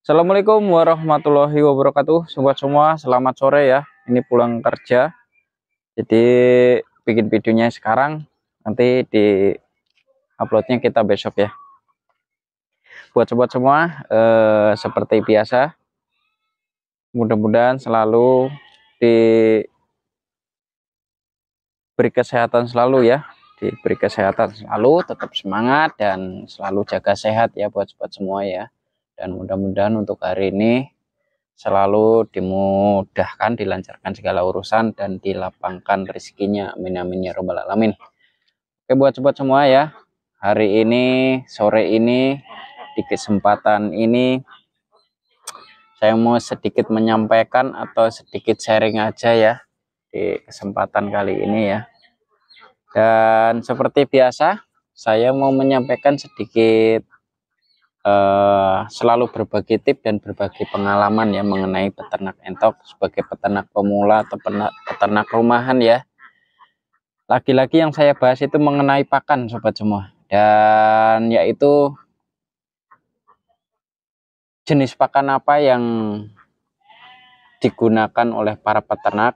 Assalamualaikum warahmatullahi wabarakatuh, sobat semua. Selamat sore ya. Ini pulang kerja, jadi bikin videonya sekarang, nanti di uploadnya kita besok ya. Buat sobat semua, seperti biasa, mudah-mudahan selalu diberi kesehatan selalu ya, diberi kesehatan selalu, tetap semangat dan selalu jaga sehat ya buat sobat semua ya. Dan mudah-mudahan untuk hari ini selalu dimudahkan, dilancarkan segala urusan dan dilapangkan rezekinya, amin amin ya robbal alamin. Oke buat sobat semua ya, hari ini sore ini di kesempatan ini saya mau sedikit menyampaikan atau sedikit sharing aja ya di kesempatan kali ini ya. Dan seperti biasa saya mau menyampaikan sedikit selalu berbagi tips dan berbagi pengalaman ya mengenai peternak entok sebagai peternak pemula atau peternak rumahan ya. Lagi-lagi yang saya bahas itu mengenai pakan sobat semua, dan yaitu jenis pakan apa yang digunakan oleh para peternak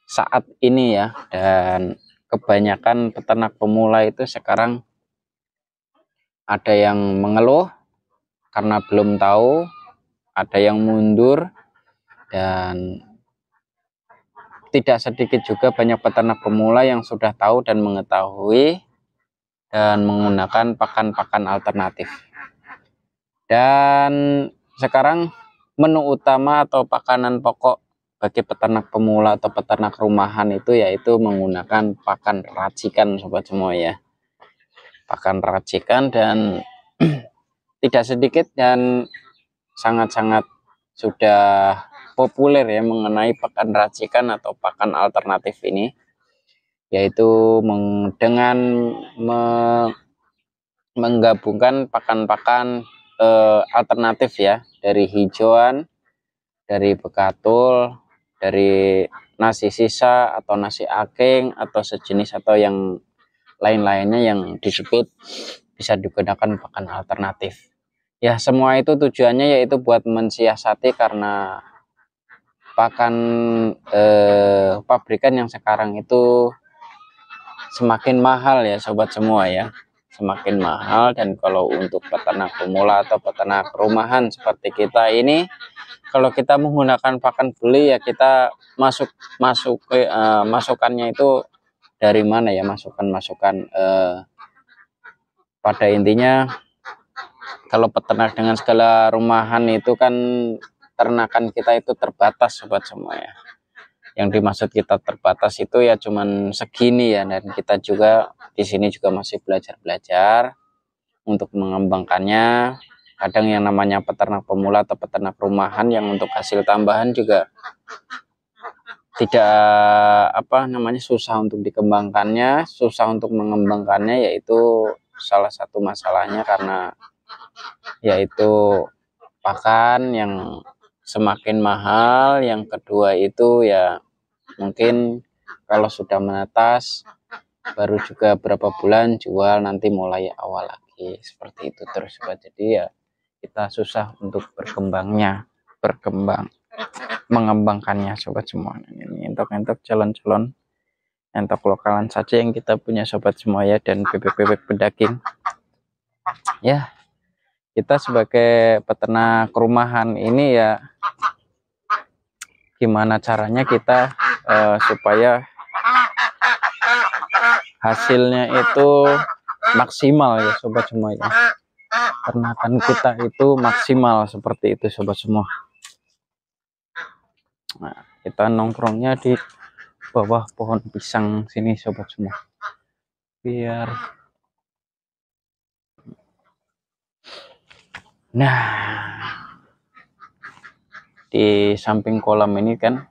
saat ini ya. Dan kebanyakan peternak pemula itu sekarang ada yang mengeluh karena belum tahu, ada yang mundur, dan tidak sedikit juga banyak peternak pemula yang sudah tahu dan mengetahui dan menggunakan pakan-pakan alternatif. Dan sekarang menu utama atau pakanan pokok bagi peternak pemula atau peternak rumahan itu yaitu menggunakan pakan racikan sobat semua ya. Pakan racikan, dan tidak sedikit dan sangat-sangat sudah populer ya mengenai pakan racikan atau pakan alternatif ini, yaitu dengan menggabungkan pakan-pakan alternatif ya, dari hijauan, dari bekatul, dari nasi sisa atau nasi aking atau sejenis atau yang lain-lainnya yang disebut bisa digunakan pakan alternatif. Ya semua itu tujuannya yaitu buat mensiasati, karena pakan pabrikan yang sekarang itu semakin mahal ya sobat semua ya, semakin mahal. Dan kalau untuk peternak pemula atau peternak rumahan seperti kita ini, kalau kita menggunakan pakan beli ya kita masukannya itu dari mana ya, masukan pada intinya kalau peternak dengan skala rumahan itu kan ternakan kita itu terbatas sobat semua ya. Yang dimaksud kita terbatas itu ya cuman segini ya, dan kita juga di sini juga masih belajar untuk mengembangkannya. Kadang yang namanya peternak pemula atau peternak rumahan yang untuk hasil tambahan juga tidak susah untuk dikembangkannya, susah untuk mengembangkannya, yaitu salah satu masalahnya karena yaitu pakan yang semakin mahal. Yang kedua itu ya mungkin kalau sudah menetas baru juga berapa bulan jual, nanti mulai awal lagi seperti itu terus. Jadi ya kita susah untuk mengembangkannya sobat semua. Ini entok-entok calon-calon entok lokalan saja yang kita punya sobat semua ya, dan bebek-bebek pedaging ya. Kita sebagai peternak rumahan ini ya gimana caranya kita supaya hasilnya itu maksimal ya sobat semua ya, ternakan kita itu maksimal seperti itu sobat semua. Nah, kita nongkrongnya di bawah pohon pisang sini sobat semua, biar di samping kolam ini kan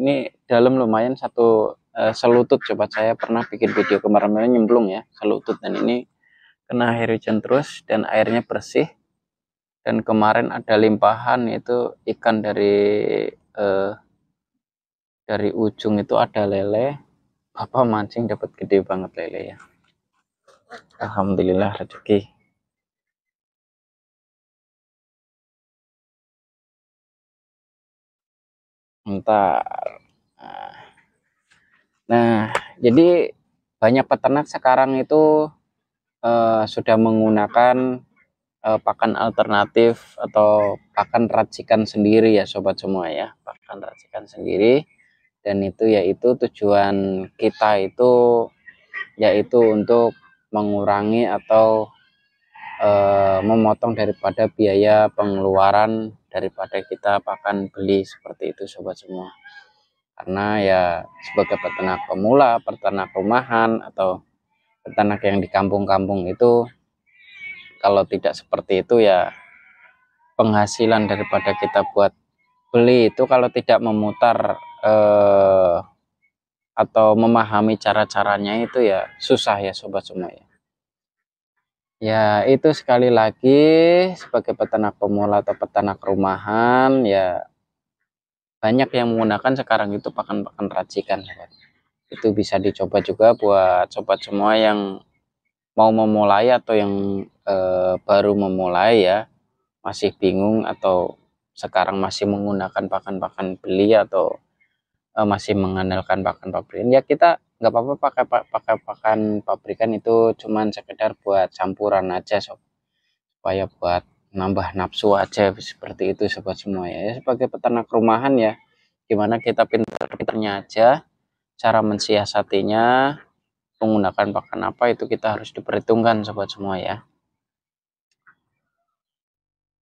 ini dalam lumayan satu selutut sobat. Saya pernah bikin video kemarin nyemplung ya selutut, dan ini kena air hujan terus dan airnya bersih. Dan kemarin ada limpahan itu ikan dari ujung itu ada lele. Bapak mancing dapat gede banget lele ya, alhamdulillah rezeki. Bentar. Nah, jadi banyak peternak sekarang itu sudah menggunakan pakan alternatif atau pakan racikan sendiri ya sobat semua ya, pakan racikan sendiri. Dan itu yaitu tujuan kita itu yaitu untuk mengurangi atau memotong daripada biaya pengeluaran daripada kita pakan beli seperti itu sobat semua. Karena ya sebagai peternak pemula, peternak rumahan atau peternak yang di kampung-kampung itu kalau tidak seperti itu ya penghasilan daripada kita buat beli itu kalau tidak memutar atau memahami cara-caranya itu ya susah ya sobat semua ya. Ya itu sekali lagi sebagai peternak pemula atau peternak rumahan ya banyak yang menggunakan sekarang itu pakan-pakan racikan sobat. Itu bisa dicoba juga buat sobat semua yang mau memulai atau yang baru memulai ya, masih bingung atau sekarang masih menggunakan pakan-pakan beli atau masih mengandalkan pakan pabrikan ya, kita nggak apa-apa pakai pakan pabrikan itu cuman sekedar buat campuran aja sob, supaya buat nambah nafsu aja seperti itu sobat semua ya. Sebagai peternak rumahan ya gimana kita pintar-pintarnya aja cara mensiasatinya menggunakan pakan apa itu kita harus diperhitungkan sobat semua ya.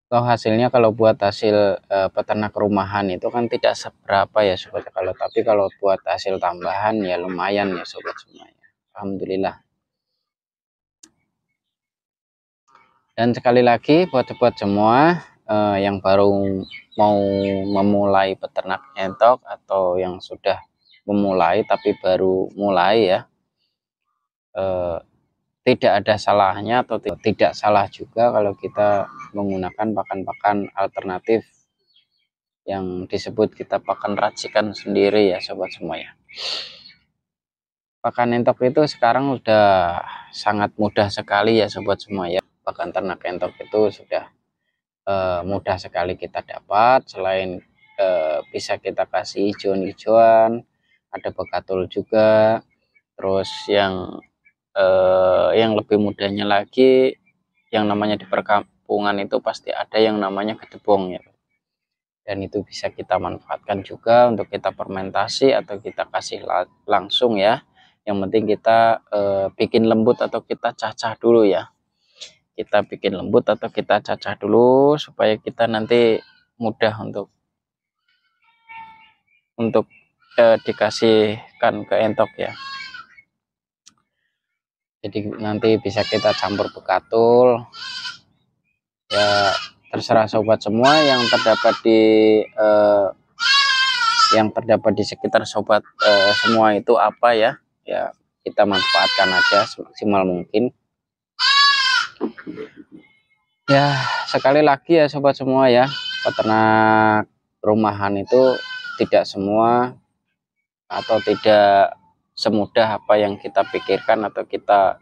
Toh hasilnya kalau buat hasil peternak rumahan itu kan tidak seberapa ya sobat, tapi kalau buat hasil tambahan ya lumayan ya sobat semua ya. Alhamdulillah. Dan sekali lagi buat sobat semua yang baru mau memulai peternak entok atau yang sudah memulai tapi baru mulai ya, tidak ada salahnya atau tidak salah juga kalau kita menggunakan pakan-pakan alternatif yang disebut kita pakan racikan sendiri ya sobat semua ya. Pakan entok itu sekarang udah sangat mudah sekali ya sobat semua ya. Pakan ternak entok itu sudah mudah sekali kita dapat. Selain bisa kita kasih hijauan-hijauan, ada bekatul juga. Terus yang lebih mudahnya lagi, yang namanya di perkampungan itu pasti ada yang namanya gedebong ya. Dan itu bisa kita manfaatkan juga untuk kita fermentasi atau kita kasih langsung ya. Yang penting kita bikin lembut atau kita cacah dulu ya. Kita bikin lembut atau kita cacah dulu supaya kita nanti mudah untuk dikasihkan ke entok ya. Jadi nanti bisa kita campur bekatul ya, terserah sobat semua yang terdapat di sekitar sobat semua itu apa ya, ya kita manfaatkan aja semaksimal mungkin ya. Sekali lagi ya sobat semua ya, peternak rumahan itu tidak semua atau tidak semudah apa yang kita pikirkan atau kita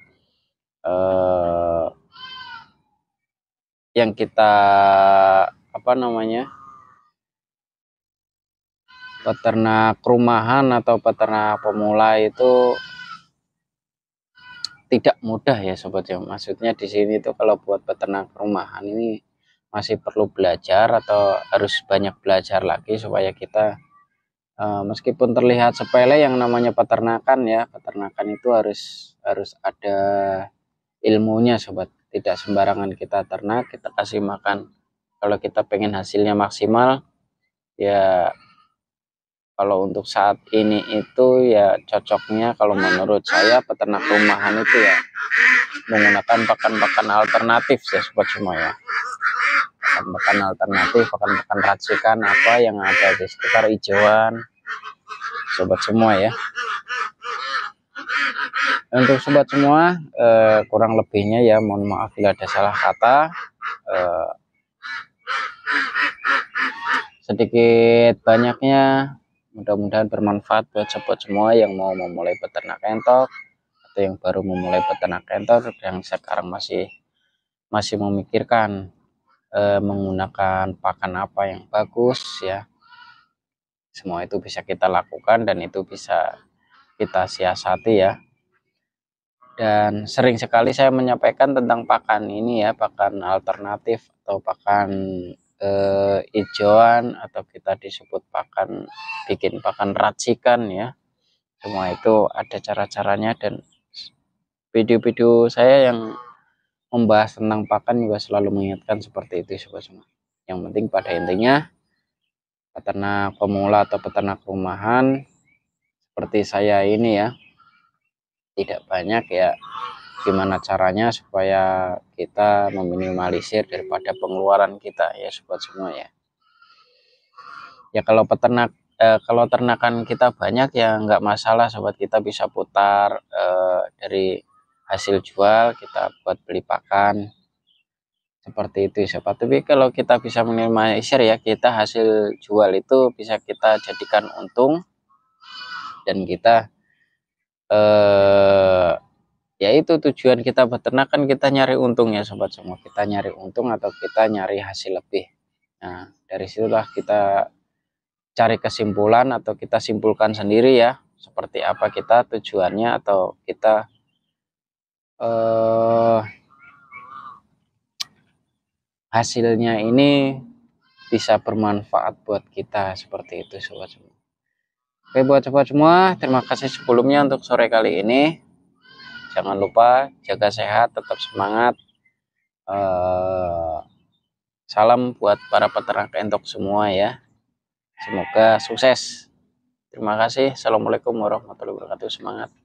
yang kita peternak rumahan atau peternak pemula itu tidak mudah ya sobat ya. Maksudnya di sini tuh kalau buat peternak rumahan ini masih perlu belajar atau harus banyak belajar lagi supaya kita meskipun terlihat sepele yang namanya peternakan ya, peternakan itu harus ada ilmunya sobat. Tidak sembarangan kita ternak, kita kasih makan. Kalau kita pengen hasilnya maksimal ya, kalau untuk saat ini itu ya cocoknya kalau menurut saya peternak rumahan itu ya menggunakan pakan-pakan alternatif ya sobat semua ya. Pakan-pakan alternatif, pakan-pakan racikan apa yang ada di sekitar hijauan sobat semua ya. Untuk sobat semua kurang lebihnya ya mohon maaf bila ada salah kata. Sedikit banyaknya mudah-mudahan bermanfaat buat sobat semua yang mau memulai peternak entok atau yang baru memulai peternak entok yang sekarang masih memikirkan menggunakan pakan apa yang bagus ya. Semua itu bisa kita lakukan dan itu bisa kita siasati ya. Dan sering sekali saya menyampaikan tentang pakan ini ya, pakan alternatif atau pakan hijauan, atau kita disebut pakan, bikin pakan racikan ya. Semua itu ada cara-caranya, dan video-video saya yang membahas tentang pakan juga selalu mengingatkan seperti itu sobat semua. Yang penting pada intinya peternak pemula atau peternak rumahan seperti saya ini ya, tidak banyak ya, gimana caranya supaya kita meminimalisir daripada pengeluaran kita ya sobat semua ya. Ya kalau kalau ternakan kita banyak ya nggak masalah sobat, kita bisa putar dari hasil jual kita buat beli pakan seperti itu sobat. Tapi kalau kita bisa minimalisir ya, kita hasil jual itu bisa kita jadikan untung, dan kita ya itu tujuan kita beternak kan, kita nyari untung ya sobat semua, kita nyari untung atau kita nyari hasil lebih. Nah dari situlah kita cari kesimpulan atau kita simpulkan sendiri ya, seperti apa kita tujuannya, atau kita hasilnya ini bisa bermanfaat buat kita, seperti itu sobat semua. Oke buat sobat semua, terima kasih sebelumnya untuk sore kali ini. Jangan lupa jaga sehat, tetap semangat. Salam buat para peternak entok semua ya, semoga sukses. Terima kasih. Assalamualaikum warahmatullahi wabarakatuh. Semangat.